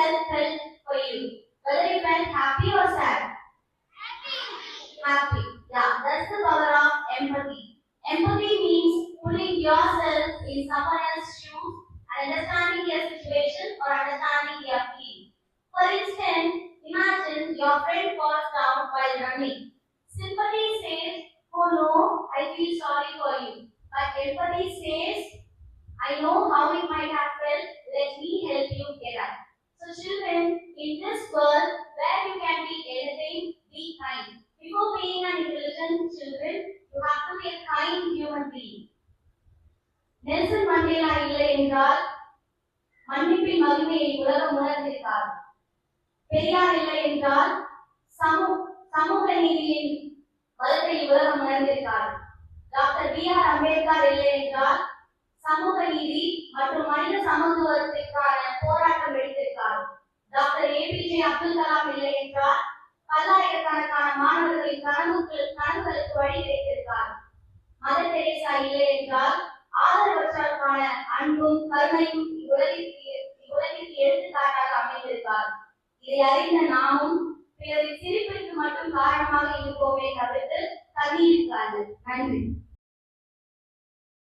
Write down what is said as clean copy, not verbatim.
else felt for you? Whether you felt happy or sad? Happy. Yeah, that's the power of empathy. Empathy means putting yourself in someone else's shoes and understanding their situation or understanding their feeling. For instance, imagine your friend falls down while running. Sympathy says, "Oh no, I feel sorry for you." But empathy says, "I know how it might have felt. Let me help you get up." So, children, in this world where you can be anything, be kind. Before being an intelligent children, you have to be a kind human being. Nelson Mandela இல்லை என்றால் மன்னிப்பின் மகிமையை உலகம் உணர்ந்திருக்காது. பெரியார் இல்லை என்றால் சமூக நீதியின் பலத்தை உலகம் உணர்ந்திருக்காது. Doctor B.R. அம்பேத்கர் இல்லை என்றால் சமூக நீதி மற்றும் மனித சமத்துவத்திற்கான போராட்டம் எடுத்திருக்கார். டாக்டர் APJ அப்துல் கலாம் இல்லை என்றால் பல்லாயிரக்கணக்கான மாணவர்களின் கனவுகளுக்கு வழி கிடைத்திருக்கார். மதர் தெரேசா இல்லை என்றால் ஆதரவற்றோருக்கான அன்பும் கருணையும் இவ்வுலகிற்கு எடுத்துக்காட்டாக அமைந்திருக்கார். இதை அறிந்த நாமும் பிறரின் சிரிப்பிற்கு மட்டும் காரணமாக இருப்போமே தவிர்த்து தண்ணீருக்காது. நன்றி.